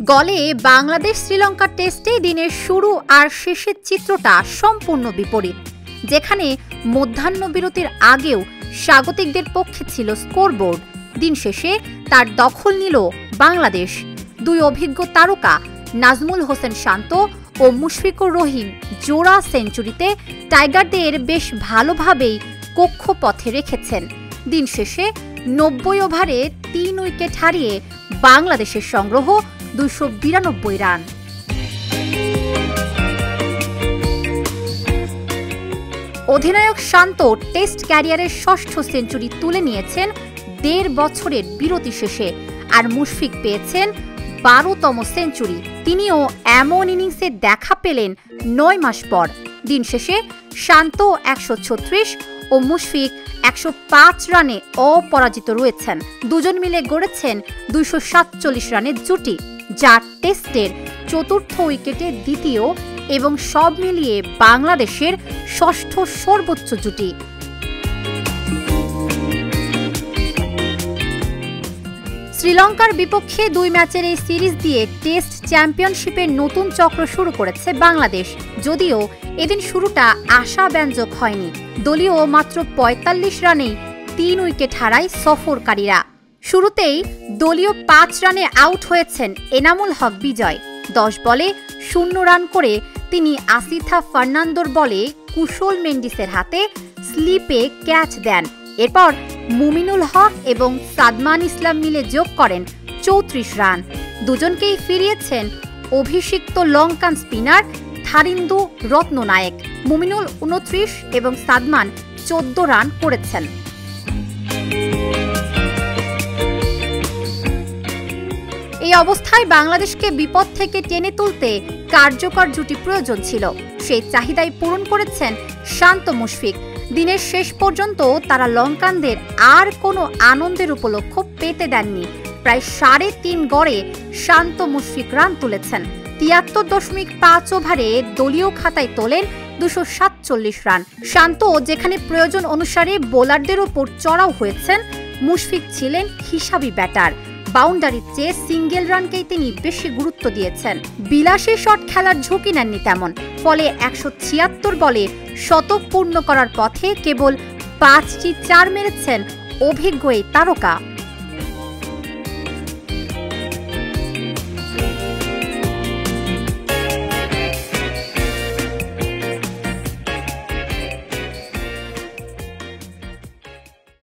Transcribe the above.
গলে বাংলাদেশ শ্রীলঙ্কা টেস্টে দিনের শুরু আর শেষের চিত্রটা সম্পূর্ণ বিপরীত। যেখানে মধ্যাহ্ন বিরতির আগেও স্বাগতিকদের পক্ষে ছিল স্কোরবোর্ড, দিন শেষে তার দখল নিল বাংলাদেশ। দুই অভিজ্ঞ তারকা নাজমুল হোসেন শান্ত ও মুশফিকুর রহিম জোড়া সেঞ্চুরিতে টাইগারদের বেশ ভালোভাবেই কক্ষপথে রেখেছেন। দিন শেষে ৯০ ওভারে ৩ উইকেট হারিয়ে বাংলাদেশের সংগ্রহ ২৯২ রান। অধিনায়ক শান্ত টেস্ট ক্যারিয়ারের ষষ্ঠ সেঞ্চুরি তুলে নিয়েছেন ১.৫ বছরের বিরতি শেষে, আর মুশফিক পেয়েছেন ১২তম সেঞ্চুরি। তিনিও এমন ইনিংসে দেখা পেলেন ৯ মাস পর। দিন শেষে শান্ত ১৩৬ ও মুশফিক ১০৫ রানে অপরাজিত রয়েছেন। দুজন মিলে গড়েছেন ২৪৭ রানের জুটি, যা টেস্টের চতুর্থ উইকেটে দ্বিতীয় এবং সব মিলিয়ে বাংলাদেশের ষষ্ঠ সর্বোচ্চ জুটি। শ্রীলঙ্কার বিপক্ষে ২ ম্যাচের এই সিরিজ দিয়ে টেস্ট চ্যাম্পিয়নশিপের নতুন চক্র শুরু করেছে বাংলাদেশ। যদিও এদিন শুরুটা আশাব্যঞ্জক হয়নি। দলীয় মাত্র ৪৫ রানেই ৩ উইকেট হারায় সফরকারীরা। শুরুতেই দলীয় ৫ রানে আউট হয়েছেন এনামুল হক বিজয়। ১০ বলে ০ রান করে তিনি আসিথা ফার্নান্দোর বলে কুশল মেন্ডিসের হাতে স্লিপে ক্যাচ দেন। এরপর মুমিনুল হক এবং সাদমান ইসলাম মিলে যোগ করেন ৩৪ রান। দুজনকেই ফিরিয়েছেন অভিষিক্ত লঙ্কান স্পিনার থারিন্দু রত্ননায়েক। মুমিনুল ২৯ এবং সাদমান ১৪ রান করেছেন। এই অবস্থায় বাংলাদেশকে বিপদ থেকে টেনে তুলতে কার্যকর জুটি প্রয়োজন ছিল। সেই চাহিদাই পূরণ করেছেন শান্ত মুশফিক। দিনের শেষ পর্যন্ত তারা লঙ্কানদের আর কোনো আনন্দের উপলক্ষ পেতে দেননি। প্রায় ৩.৫ গড়ে শান্ত মুশফিক রান তুলেছেন। ৭৩.৫ ওভারে দলীয় খাতায় তোলেন ২৪৭ রান। শান্ত যেখানে প্রয়োজন অনুসারে বোলারদের ওপর চড়াও হয়েছেন, মুশফিক ছিলেন হিসাবি ব্যাটার। বাউন্ডারির চেয়ে সিঙ্গেল রানকেই তিনি বেশি গুরুত্ব দিয়েছেন। বিলাসী শট খেলার ঝুঁকি নেননি তেমন। ফলে ১৭৬ বলে শতক পূর্ণ করার পথে কেবল ৫টি ৪ মেরেছেন অভিজ্ঞ এই তারকা।